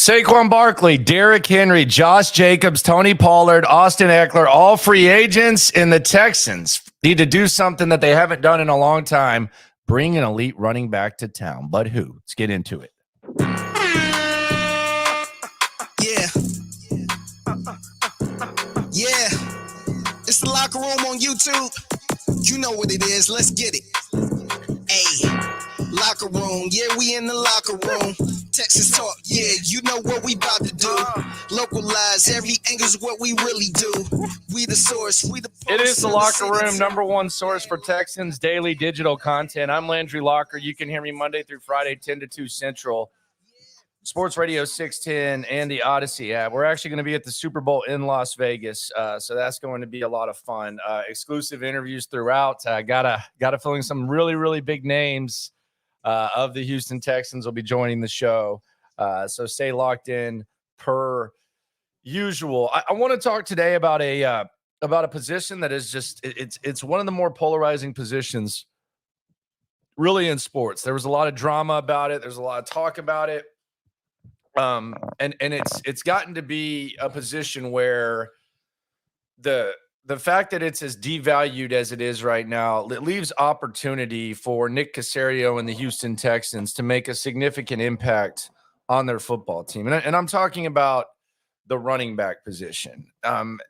Saquon Barkley, Derrick Henry, Josh Jacobs, Tony Pollard, Austin Eckler, all free agents, and the Texans need to do something that they haven't done in a long time, bring an elite running back to town. But who? Let's get into it. Yeah. It's the Locker Room on YouTube. You know what it is. Let's get it. Hey, Locker Room. Yeah, we in the locker room. Texas talk. Yeah, you know what we about to do. Localize every angle's what we really do. We the source. We the It is the Locker Room, number one source for Texans daily digital content. I'm Landry Locker. You can hear me Monday through Friday, 10 to 2 Central. Sports Radio 610 and the Odyssey app. We're actually going to be at the Super Bowl in Las Vegas, so that's going to be a lot of fun. Exclusive interviews throughout. Gotta fill in some really big names of the Houston Texans will be joining the show. So stay locked in per usual. I want to talk today about a position that is just it's one of the more polarizing positions really in sports. There was a lot of drama about it. There's a lot of talk about it. And it's gotten to be a position where the fact that it's as devalued as it is right now, it leaves opportunity for Nick Caserio and the Houston Texans to make a significant impact on their football team. And I'm talking about the running back position,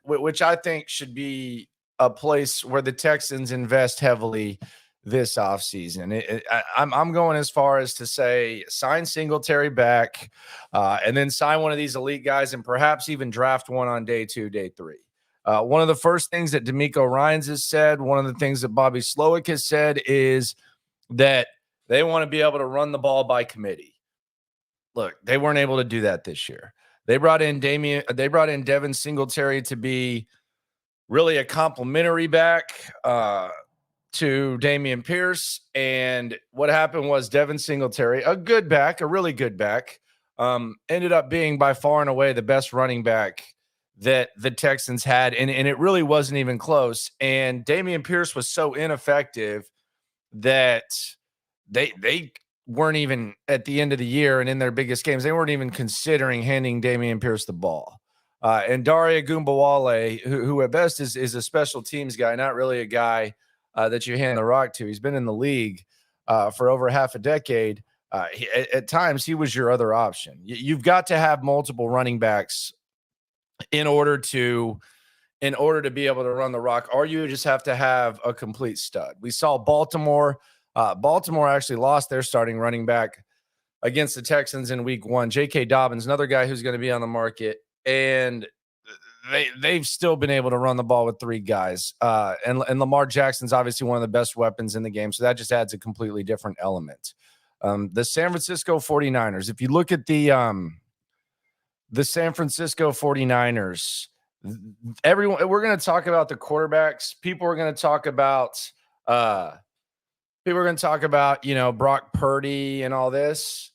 which I think should be a place where the Texans invest heavily this offseason. I'm going as far as to say sign Singletary back and then sign one of these elite guys and perhaps even draft one on day 2, day 3. One of the first things that D'Amico Ryans has said, one of the things that Bobby Slowick has said is that they want to be able to run the ball by committee. Look, they weren't able to do that this year. They brought in Devin Singletary to be really a complimentary back to Dameon Pierce, and what happened was Devin Singletary, a really good back, ended up being by far and away the best running back that the Texans had, and it really wasn't even close. And Dameon Pierce was so ineffective that they weren't even at the end of the year and in their biggest games, they weren't even considering handing Dameon Pierce the ball. And Daria Gumbawale, who at best is a special teams guy, not really a guy that you hand the rock to. He's been in the league for over half a decade. At times, he was your other option. You've got to have multiple running backs in order to be able to run the rock, or you just have to have a complete stud. We saw Baltimore. Baltimore actually lost their starting running back against the Texans in week 1. J.K. Dobbins, another guy who's going to be on the market, and they've still been able to run the ball with 3 guys. And Lamar Jackson's obviously one of the best weapons in the game, so that just adds a completely different element. The San Francisco 49ers, if you look at the San Francisco 49ers, we're going to talk about the quarterbacks. People are going to talk about Brock Purdy and all this.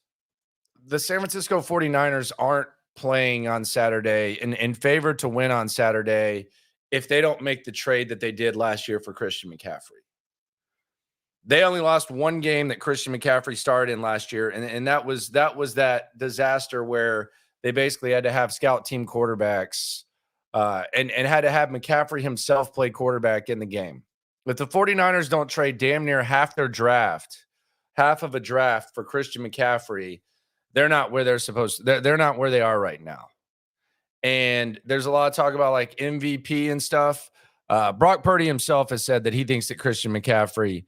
The San Francisco 49ers aren't playing on Saturday and in favor to win on Saturday if they don't make the trade that they did last year for Christian McCaffrey. They only lost one game that Christian McCaffrey started in last year, and that was that disaster where they basically had to have scout team quarterbacks and had to have McCaffrey himself play quarterback in the game. If the 49ers don't trade damn near half of a draft for Christian McCaffrey, they're not where they're supposed to. They're not where they are right now. And there's a lot of talk about like MVP and stuff. Brock Purdy himself has said that he thinks that Christian McCaffrey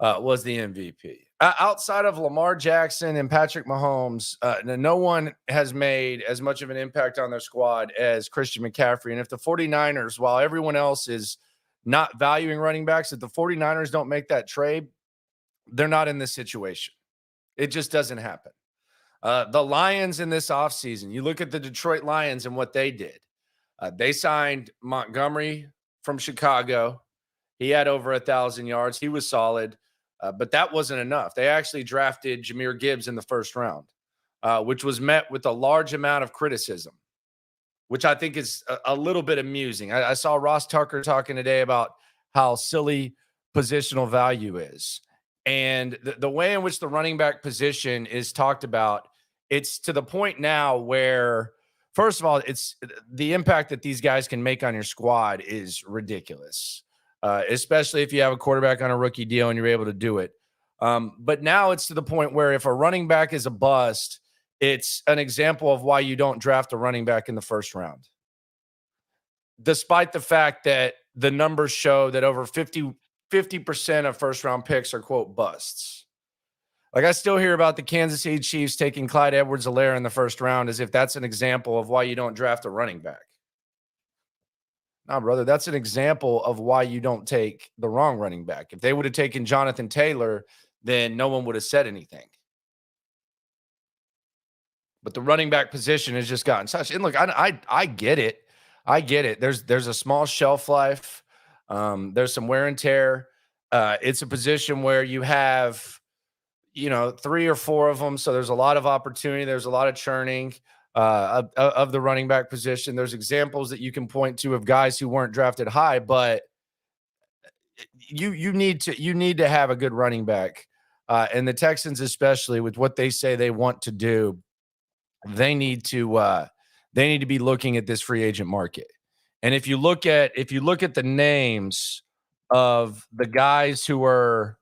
was the MVP. Outside of Lamar Jackson and Patrick Mahomes, no one has made as much of an impact on their squad as Christian McCaffrey. And if the 49ers, while everyone else is not valuing running backs, if the 49ers don't make that trade, they're not in this situation. It just doesn't happen. The Lions in this offseason, you look at the Detroit Lions and what they did. They signed Montgomery from Chicago. He had over 1,000 yards. He was solid, but that wasn't enough. They actually drafted Jahmyr Gibbs in the first round, which was met with a large amount of criticism, which I think is a little bit amusing. I saw Ross Tucker talking today about how silly positional value is. And the way in which the running back position is talked about it's to the point now where, first of all, it's the impact that these guys can make on your squad is ridiculous, especially if you have a quarterback on a rookie deal and you're able to do it. But now it's to the point where if a running back is a bust, it's an example of why you don't draft a running back in the first round. Despite the fact that the numbers show that over 50% of first-round picks are, quote, busts. Like, I still hear about the Kansas City Chiefs taking Clyde Edwards-Helaire in the first round as if that's an example of why you don't draft a running back. No, brother, that's an example of why you don't take the wrong running back. If they would have taken Jonathan Taylor, then no one would have said anything. But the running back position has just gotten such. And look, I get it. I get it. There's a small shelf life. There's some wear and tear. It's a position where you have, 3 or 4 of them. So there's a lot of opportunity. There's a lot of churning of the running back position. There's examples that you can point to of guys who weren't drafted high, but you need to have a good running back. And the Texans, especially with what they say they want to do, they need to be looking at this free agent market. And if you look at the names of the guys who are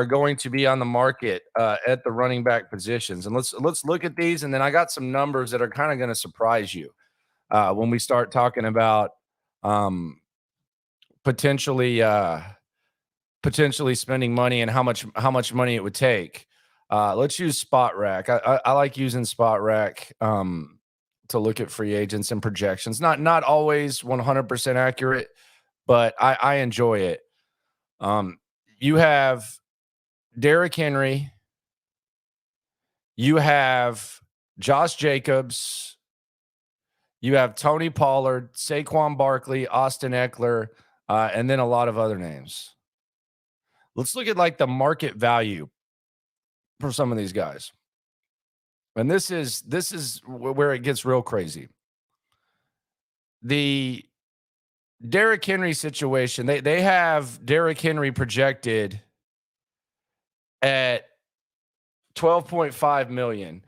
going to be on the market at the running back positions, and let's look at these, and then I got some numbers that are kind of going to surprise you when we start talking about potentially spending money and how much money it would take. Let's use Spot Rack. I like using Spot Rack to look at free agents and projections. Not always 100% accurate, but I enjoy it. You have Derrick Henry. You have Josh Jacobs. You have Tony Pollard, Saquon Barkley, Austin Eckler, and then a lot of other names. Let's look at like the market value for some of these guys. And this is where it gets real crazy. The Derrick Henry situation, they have Derrick Henry projected at $12.5 million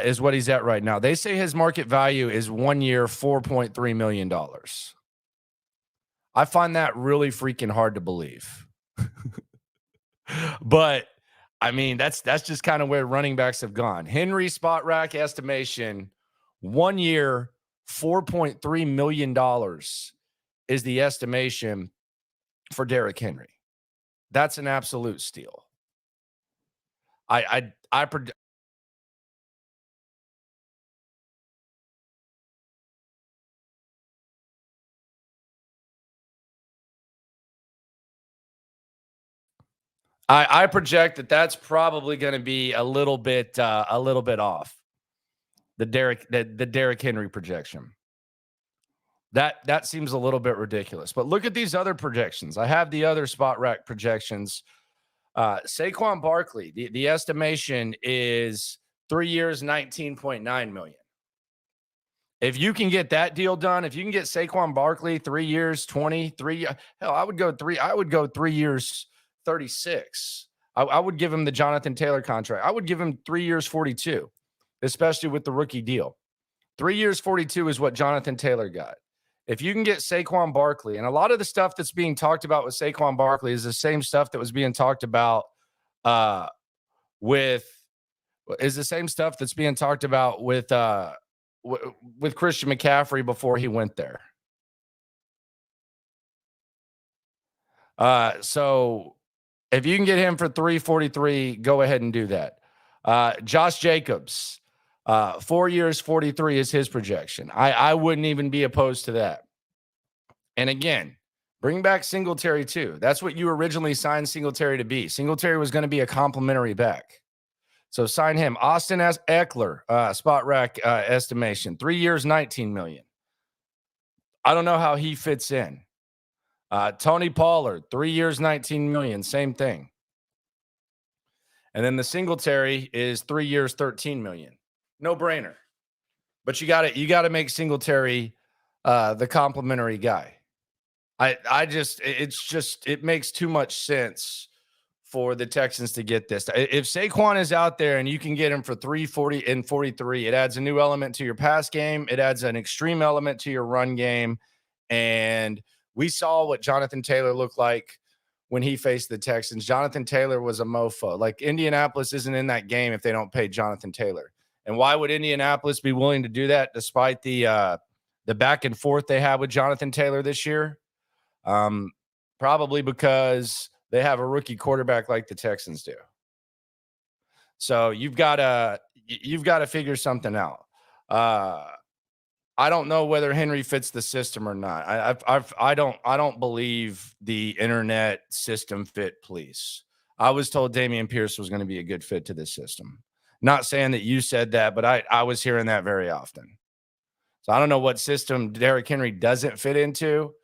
is what he's at right now. They say his market value is 1 year, $4.3 million. I find that really freaking hard to believe. But I mean, that's just kind of where running backs have gone. Henry Spot Rack estimation, 1 year, $4.3 million is the estimation for Derrick Henry. That's an absolute steal. I project that that's probably going to be a little bit off the Derrick Henry projection. That seems a little bit ridiculous. But look at these other projections. I have the other Spot Rack projections. Saquon Barkley, the estimation is 3 years, $19.9 million. If you can get that deal done, if you can get Saquon Barkley 3 years, 23, hell, I would go 3 years, 36. I would give him the Jonathan Taylor contract. I would give him 3 years, 42, especially with the rookie deal. 3 years, 42 is what Jonathan Taylor got. If you can get Saquon Barkley, and a lot of the stuff that's being talked about with Saquon Barkley is the same stuff that was being talked about with Christian McCaffrey before he went there. So if you can get him for 343, go ahead and do that. Josh Jacobs, 4 years, 43 is his projection. I wouldn't even be opposed to that. And again, bring back Singletary too. That's what you originally signed Singletary to be. Singletary was going to be a complimentary back. So sign him. Austin Eckler, Spot Rack estimation, 3 years, $19 million. I don't know how he fits in. Tony Pollard, 3 years, $19 million, same thing. And then the Singletary is 3 years, $13 million. No brainer. But you got to make Singletary the complimentary guy. It makes too much sense for the Texans to get this. If Saquon is out there and you can get him for 340 and 43, it adds a new element to your pass game. It adds an extreme element to your run game. And we saw what Jonathan Taylor looked like when he faced the Texans. Jonathan Taylor was a mofo. Like, Indianapolis isn't in that game if they don't pay Jonathan Taylor. And why would Indianapolis be willing to do that despite the back and forth they have with Jonathan Taylor this year? Probably because they have a rookie quarterback like the Texans do. So you've got to figure something out. I don't know whether Henry fits the system or not. I don't believe the internet system fit police. I was told Dameon Pierce was going to be a good fit to this system. Not saying that you said that, but I was hearing that very often. So I don't know what system Derrick Henry doesn't fit into,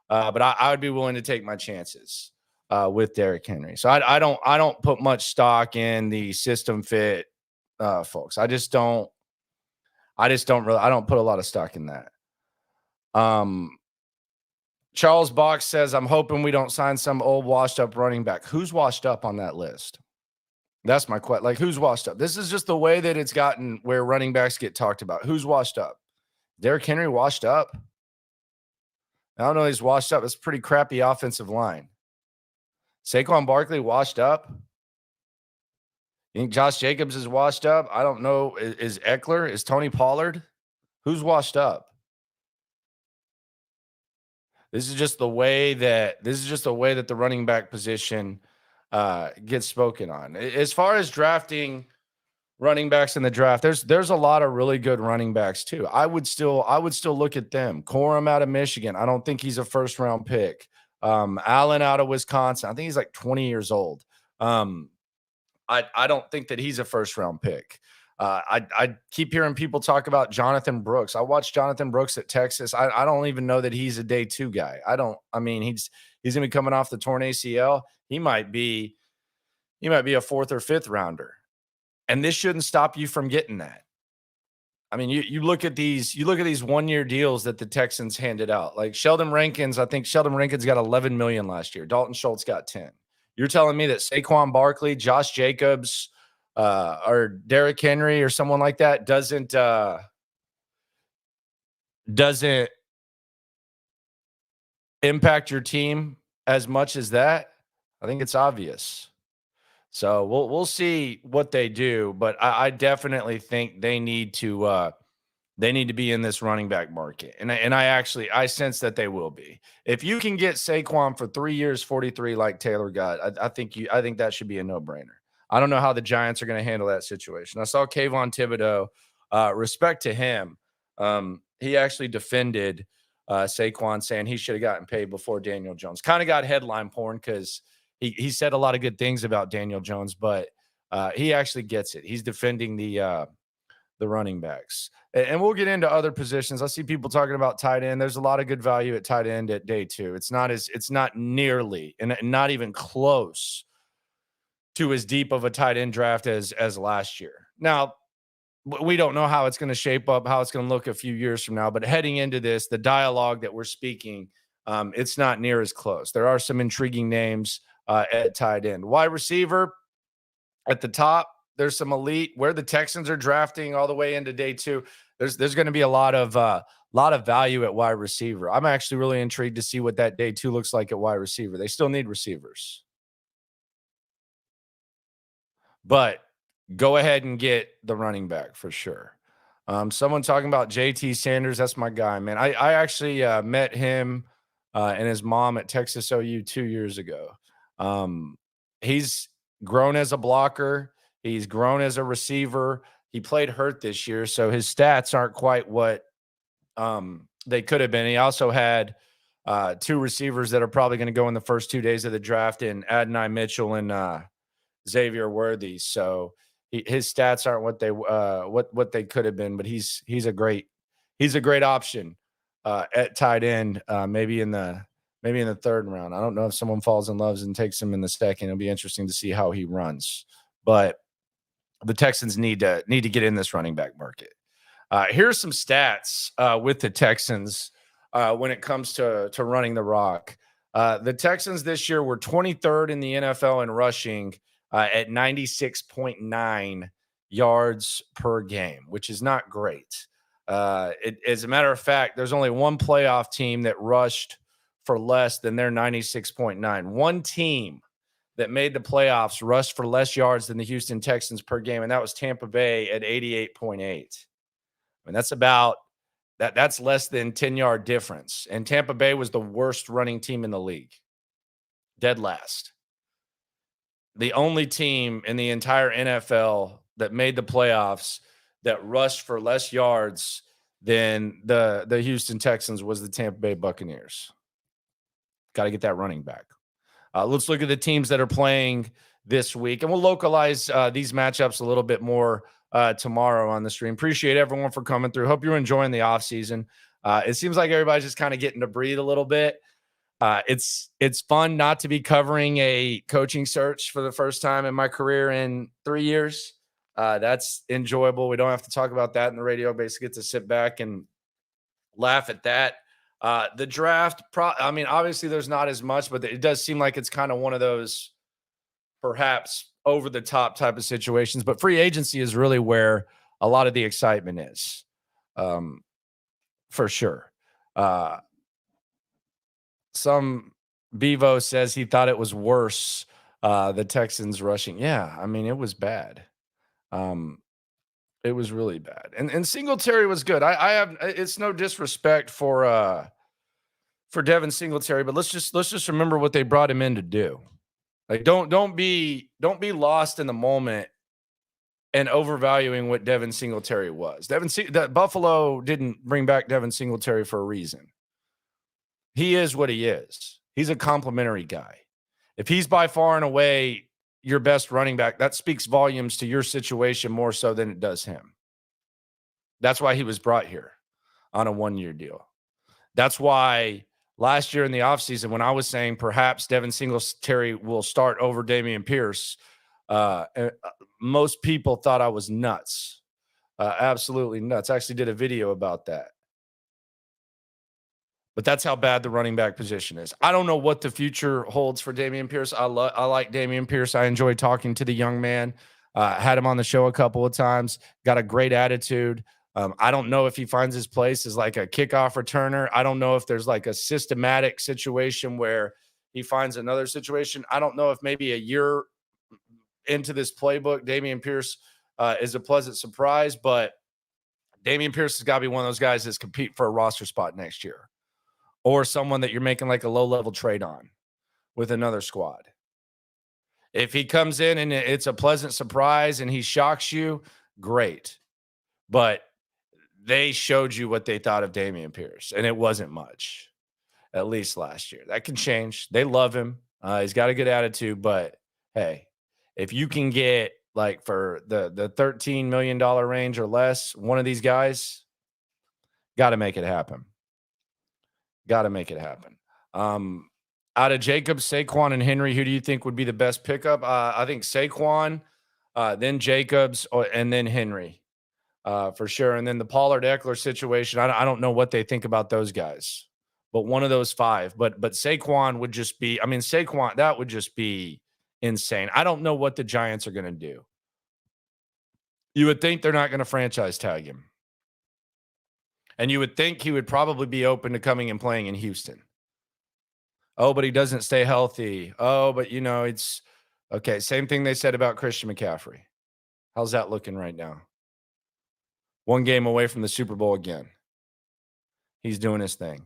but I would be willing to take my chances with Derrick Henry. So I don't put much stock in the system fit, folks. I don't put a lot of stock in that. Charles Box says, I'm hoping we don't sign some old washed up running back. Who's washed up on that list? That's my question. Like, who's washed up? This is just the way that it's gotten where running backs get talked about. Who's washed up? Derrick Henry washed up? I don't know. He's washed up. It's a pretty crappy offensive line. Saquon Barkley washed up? You think Josh Jacobs is washed up? I don't know. Is Eckler? Is Tony Pollard? Who's washed up? This is just the way that the running back position gets spoken on. As far as drafting running backs in the draft, there's a lot of really good running backs too. I would still look at them. Corum out of Michigan. I don't think he's a first round pick. Allen out of Wisconsin. I think he's like 20 years old. I don't think that he's a first round pick. I keep hearing people talk about Jonathan Brooks. I watched Jonathan Brooks at Texas. I don't even know that he's a day 2 guy. He's gonna be coming off the torn ACL. He might be a 4th or 5th rounder. And this shouldn't stop you from getting that. I mean, you look at these 1-year deals that the Texans handed out. Like Sheldon Rankins, I think Sheldon Rankins got $11 million last year. Dalton Schultz got 10. You're telling me that Saquon Barkley, Josh Jacobs, or Derrick Henry or someone like that doesn't impact your team as much as that? I think it's obvious. So we'll see what they do, but I definitely think they need to be in this running back market, and I sense that they will be. If you can get Saquon for 3 years, 43 like Taylor got, I think that should be a no-brainer. I don't know how the Giants are going to handle that situation. I saw Kayvon Thibodeau. Respect to him. He actually defended Saquon, saying he should have gotten paid before Daniel Jones. Kind of got headline porn because he said a lot of good things about Daniel Jones, but he actually gets it. He's defending the running backs. And we'll get into other positions. I see people talking about tight end. There's a lot of good value at tight end at day 2. It's not nearly and not even close to as deep of a tight end draft as last year. Now, we don't know how it's going to shape up, how it's going to look a few years from now, but heading into this, the dialogue that we're speaking, it's not near as close. There are some intriguing names at tight end. Wide receiver at the top, there's some elite. Where the Texans are drafting all the way into day 2, there's going to be a lot of value at wide receiver. I'm actually really intrigued to see what that day 2 looks like at wide receiver. They still need receivers, but go ahead and get the running back for sure. Someone talking about JT Sanders. That's my guy, man. I actually met him and his mom at Texas OU 2 years ago. He's grown as a blocker. He's grown as a receiver. He played hurt this year, so his stats aren't quite what they could have been. He also had 2 receivers that are probably going to go in the first 2 days of the draft in Adonai Mitchell and Xavier Worthy. So his stats aren't what they could have been, but he's a great option at tight end. Maybe in the 3rd round. I don't know if someone falls in love and takes him in the 2nd. It'll be interesting to see how he runs. But the Texans need to get in this running back market. Here's some stats with the Texans when it comes to running the rock. The Texans this year were 23rd in the NFL in rushing at 96.9 yards per game, which is not great. As a matter of fact, there's only one playoff team that rushed for less than their 96.9. One team that made the playoffs rushed for less yards than the Houston Texans per game, and that was Tampa Bay at 88.8. I mean, that's less than 10-yard difference. And Tampa Bay was the worst running team in the league. Dead last. The only team in the entire NFL that made the playoffs that rushed for less yards than the Houston Texans was the Tampa Bay Buccaneers. Got to get that running back. Let's look at the teams that are playing this week, and we'll localize these matchups a little bit more tomorrow on the stream. Appreciate everyone for coming through. Hope you're enjoying the offseason. It seems like everybody's just kind of getting to breathe a little bit. It's fun not to be covering a coaching search for the first time in my career in 3 years. That's enjoyable. We don't have to talk about that in the radio. Basically get to sit back and laugh at that. The draft, obviously there's not as much, but it does seem like it's kind of one of those perhaps over the top type of situations, but free agency is really where a lot of the excitement is. For sure. Some Bevo says he thought it was worse. The Texans rushing. Yeah. I mean, it was bad. It was really bad. And Singletary was good. I have, it's no disrespect for Devin Singletary, but let's just remember what they brought him in to do. Like, don't be lost in the moment and overvaluing what Devin Singletary was. That Buffalo didn't bring back Devin Singletary for a reason. He is what he is. He's a complimentary guy. If he's by far and away your best running back, that speaks volumes to your situation more so than it does him. That's why he was brought here on a 1-year deal. That's why last year in the offseason, when I was saying perhaps Devin Singletary will start over Dameon Pierce, most people thought I was nuts. Absolutely nuts. I actually did a video about that. But that's how bad the running back position is. I don't know what the future holds for Dameon Pierce. I like Dameon Pierce. I enjoy talking to the young man. Had him on the show a couple of times. Got a great attitude. I don't know if he finds his place as like a kickoff returner. I don't know if there's like a systematic situation where he finds another situation. I don't know if maybe a year into this playbook, Dameon Pierce is a pleasant surprise, but Dameon Pierce has got to be one of those guys that's compete for a roster spot next year, or someone that you're making like a low-level trade on with another squad. If he comes in and it's a pleasant surprise and he shocks you, great. But they showed you what they thought of Dameon Pierce, and it wasn't much, at least last year. That can change. They love him. He's got a good attitude, but hey, if you can get like for the $13 million range or less, one of these guys, got to make it happen. Got to make it happen. Out of Jacobs, Saquon, and Henry, who do you think would be the best pickup? I think Saquon, then Jacobs, and then Henry, for sure. And then the Pollard-Eckler situation, I don't know what they think about those guys, but one of those five. But Saquon would just be – I mean, Saquon, that would just be insane. I don't know what the Giants are going to do. You would think they're not going to franchise tag him. And you would think he would probably be open to coming and playing in Houston. Oh, but he doesn't stay healthy. Oh, but, it's – okay, same thing they said about Christian McCaffrey. How's that looking right now? One game away from the Super Bowl again. He's doing his thing.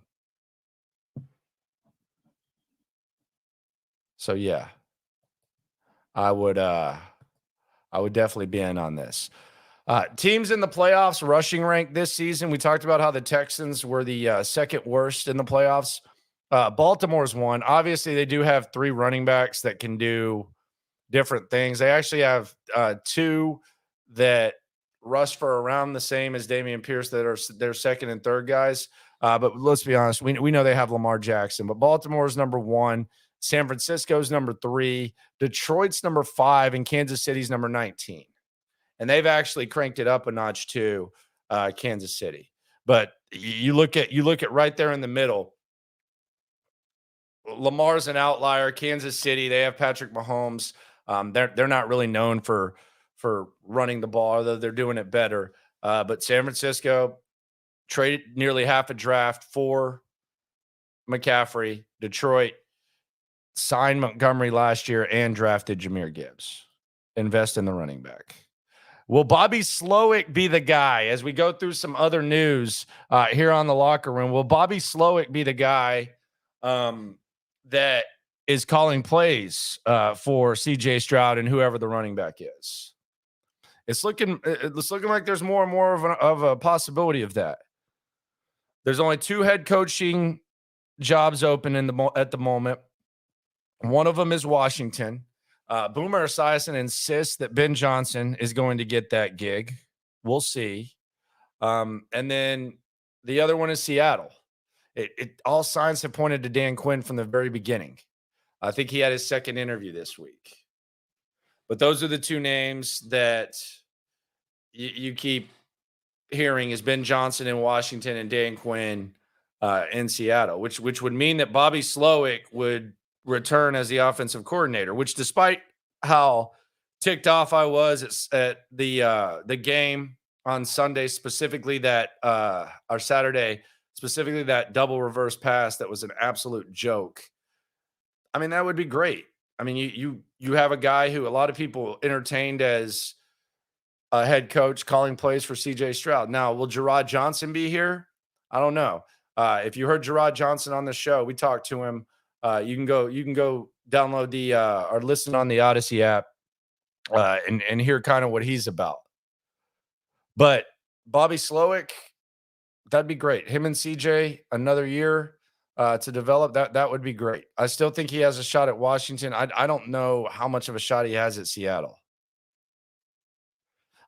So, yeah, I would definitely be in on this. Teams in the playoffs rushing rank this season. We talked about how the Texans were the second worst in the playoffs. Baltimore's one. Obviously, they do have 3 running backs that can do different things. They actually have 2 that rush for around the same as Dameon Pierce that are their second and third guys. But let's be honest, we know they have Lamar Jackson. But Baltimore's number 1. San Francisco's number 3. Detroit's number 5. And Kansas City's number 19. And they've actually cranked it up a notch too, Kansas City. But you look at right there in the middle. Lamar's an outlier. Kansas City, they have Patrick Mahomes. They're not really known for running the ball, although they're doing it better. But San Francisco traded nearly half a draft for McCaffrey. Detroit signed Montgomery last year and drafted Jahmyr Gibbs. Invest in the running back. Will Bobby Slowick be the guy as we go through some other news here on the locker room? Will Bobby Slowick be the guy that is calling plays for CJ Stroud and whoever the running back is? It's looking like there's more and more of a possibility of that. There's only 2 head coaching jobs open at the moment. One of them is Washington. Boomer Esiason insists that Ben Johnson is going to get that gig. We'll see. And then the other one is Seattle. All signs have pointed to Dan Quinn from the very beginning. I think he had his second interview this week. But those are the 2 names that you keep hearing is Ben Johnson in Washington and Dan Quinn in Seattle, which would mean that Bobby Slowick would return as the offensive coordinator, which despite how ticked off I was at the game on Sunday, specifically that or Saturday, specifically that double reverse pass that was an absolute joke. I mean, that would be great. I mean, you have a guy who a lot of people entertained as a head coach calling plays for CJ Stroud. Now, will Gerard Johnson be here? I don't know. If you heard Gerard Johnson on the show, we talked to him. You can go download the or listen on the Odyssey app and hear kind of what he's about. But Bobby Slowick, that'd be great. Him and CJ another year to develop that would be great. I still think he has a shot at Washington. I don't know how much of a shot he has at Seattle.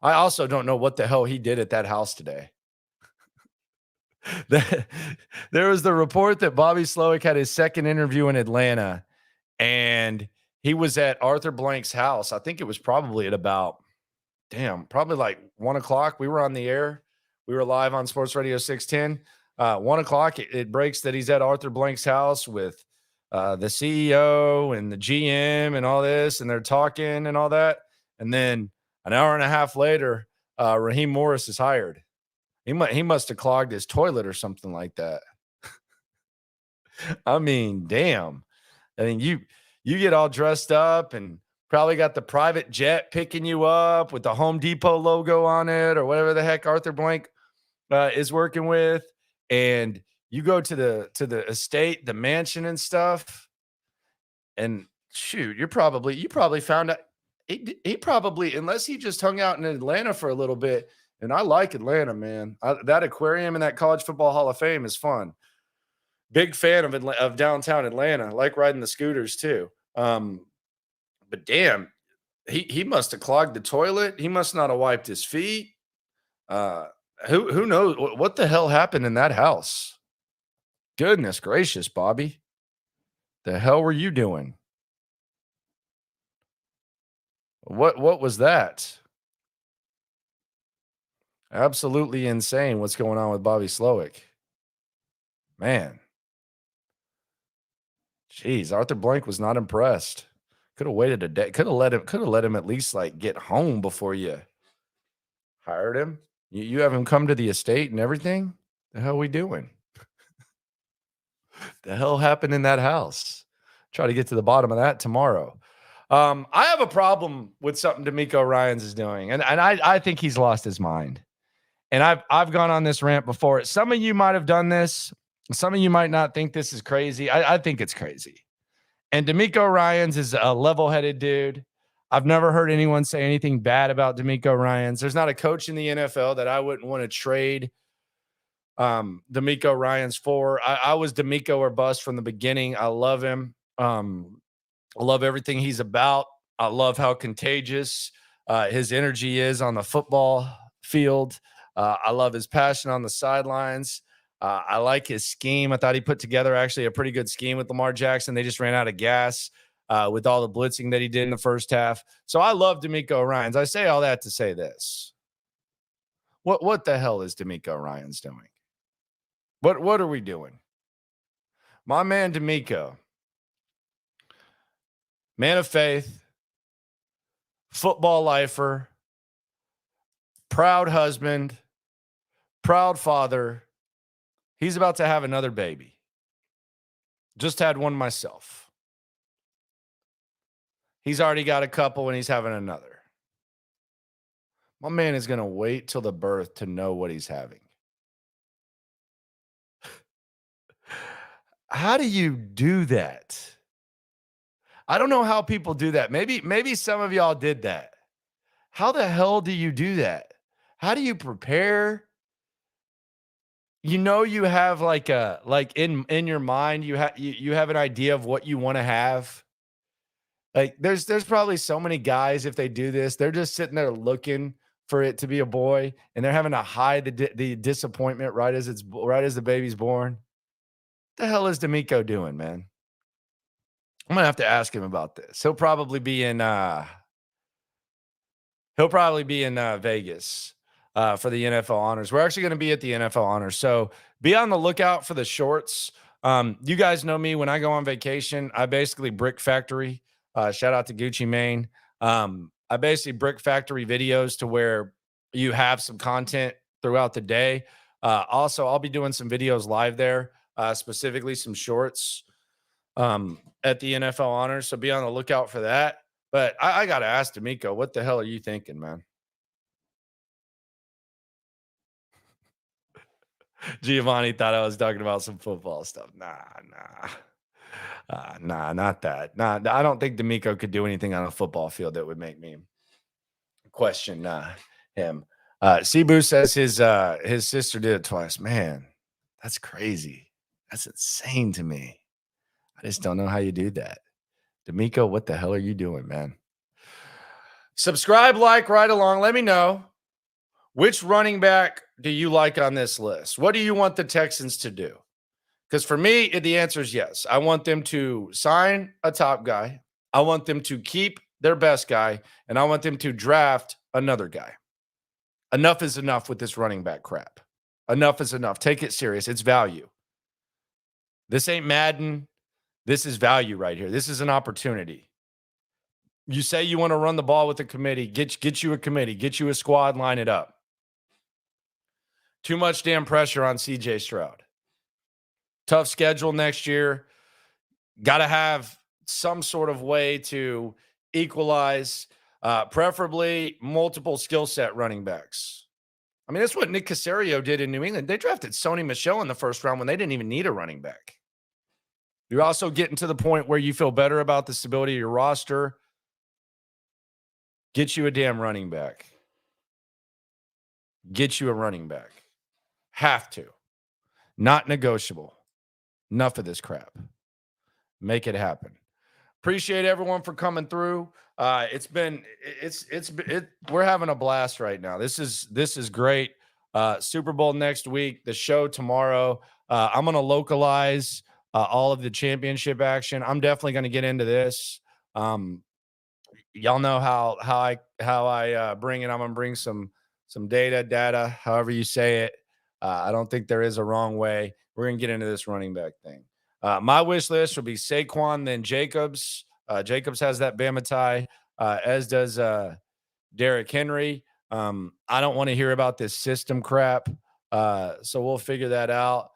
I also don't know what the hell he did at that house today. There was the report that Bobby Slowick had his second interview in Atlanta, and he was at Arthur Blank's house. I think it was probably at about, probably like 1 o'clock. We were on the air. We were live on Sports Radio 610. 1 o'clock, it breaks that he's at Arthur Blank's house with the CEO and the GM and all this, and they're talking and all that. And then an hour and a half later, Raheem Morris is hired. He must have clogged his toilet or something like that. I mean, damn. I mean, you get all dressed up and probably got the private jet picking you up with the Home Depot logo on it or whatever the heck Arthur Blank is working with, and you go to the estate, the mansion and stuff, and shoot, you probably found out he probably, unless he just hung out in Atlanta for a little bit. And I like Atlanta, man. That aquarium in that College Football Hall of Fame is fun. Big fan of downtown Atlanta. I like riding the scooters too. But damn, he must have clogged the toilet. He must not have wiped his feet. Who knows what the hell happened in that house? Goodness gracious, Bobby. The hell were you doing? What was that? Absolutely insane what's going on with Bobby Slowick. Man. Jeez, Arthur Blank was not impressed. Could have waited a day. Could have let him at least like get home before you hired him. You have him come to the estate and everything? The hell are we doing? The hell happened in that house? Try to get to the bottom of that tomorrow. I have a problem with something DeMeco Ryans is doing, and I think he's lost his mind. And I've gone on this rant before. Some of you might have done this. Some of you might not think this is crazy. I think it's crazy. And DeMeco Ryans is a level-headed dude. I've never heard anyone say anything bad about DeMeco Ryans. There's not a coach in the NFL that I wouldn't want to trade DeMeco Ryans for. I was DeMeco or bust from the beginning. I love him. I love everything he's about. I love how contagious his energy is on the football field. I love his passion on the sidelines. I like his scheme. I thought he put together actually a pretty good scheme with Lamar Jackson. They just ran out of gas with all the blitzing that he did in the first half. So I love DeMeco Ryans. I say all that to say this. What the hell is DeMeco Ryans doing? What are we doing? My man DeMeco, man of faith, football lifer, proud husband, proud father. He's about to have another baby. Just had one myself. He's already got a couple and he's having another. My man is going to wait till the birth to know what he's having. How do you do that? I don't know how people do that. Maybe some of y'all did that. How the hell do you do that? How do you prepare? You have like in your mind, you have an idea of what you want to have. Like there's probably so many guys, if they do this, they're just sitting there looking for it to be a boy, and they're having to hide the disappointment right as the baby's born. What the hell is D'Amico doing, man? I'm gonna have to ask him about this. He'll probably be in Vegas for the NFL honors. We're actually going to be at the NFL honors, so be on the lookout for the shorts. You guys know me. When I go on vacation, I basically brick factory. Shout out to Gucci Mane. I basically brick factory videos to where you have some content throughout the day. Also, I'll be doing some videos live there, specifically some shorts at the NFL honors. So be on the lookout for that. But I got to ask D'Amico, what the hell are you thinking, man? Giovanni thought I was talking about some football stuff. Nah, not that. Nah, I don't think D'Amico could do anything on a football field that would make me question him. Cebu says his sister did it twice. Man, that's crazy. That's insane to me. I just don't know how you do that. D'Amico, what the hell are you doing, man? Subscribe, like, right along. Let me know, which running back do you like on this list? What do you want the Texans to do? Because for me, the answer is yes. I want them to sign a top guy. I want them to keep their best guy, and I want them to draft another guy. Enough is enough with this running back crap. Enough is enough. Take it serious. It's value. This ain't Madden. This is value right here. This is an opportunity. You say you want to run the ball with a committee, get you a committee, get you a squad, line it up. Too much damn pressure on CJ Stroud. Tough schedule next year. Got to have some sort of way to equalize, preferably multiple skill set running backs. I mean, that's what Nick Caserio did in New England. They drafted Sony Michel in the first round when they didn't even need a running back. You're also getting to the point where you feel better about the stability of your roster. Get you a damn running back. Get you a running back. Have to. Not negotiable. Enough of this crap. Make it happen. Appreciate everyone for coming through. We're having a blast right now. This is great. Super Bowl next week, the show tomorrow. I'm going to localize all of the championship action. I'm definitely going to get into this. Y'all know how I bring it. I'm going to bring some data, however you say it. I don't think there is a wrong way. We're going to get into this running back thing. My wish list will be Saquon, then Jacobs. Jacobs has that Bama tie, as does Derrick Henry. I don't want to hear about this system crap, so we'll figure that out.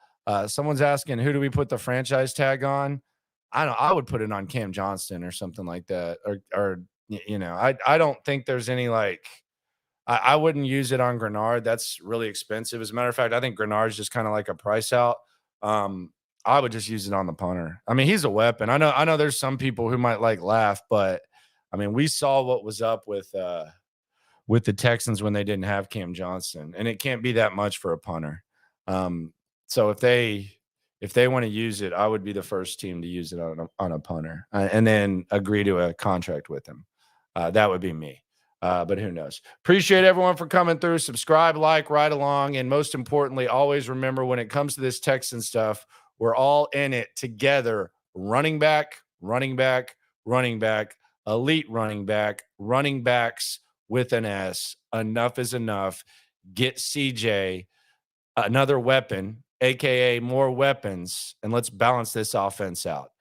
Someone's asking, who do we put the franchise tag on? I would put it on Cam Johnston or something like that, or I don't think there's any I wouldn't use it on Grenard. That's really expensive. As a matter of fact, I think Grenard's just kind of like a price out. I would just use it on the punter. I mean, he's a weapon. I know there's some people who might laugh, but I mean, we saw what was up with the Texans when they didn't have Cam Johnston, and it can't be that much for a punter. So if they want to use it, I would be the first team to use it on a punter, and then agree to a contract with him. That would be me. But who knows? Appreciate everyone for coming through. Subscribe, like, right along. And most importantly, always remember, when it comes to this Texan stuff, we're all in it together. Running back, elite running back, running backs with an S. Enough is enough. Get CJ another weapon, AKA more weapons, and let's balance this offense out.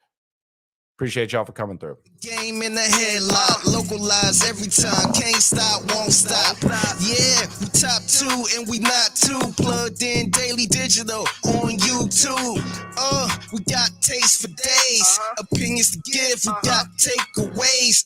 Appreciate y'all for coming through. Game in the headlock, localized every time, can't stop, won't stop. Yeah, we top 2 and we not too plugged in daily digital on YouTube. We got taste for days, opinions to give, we got takeaways.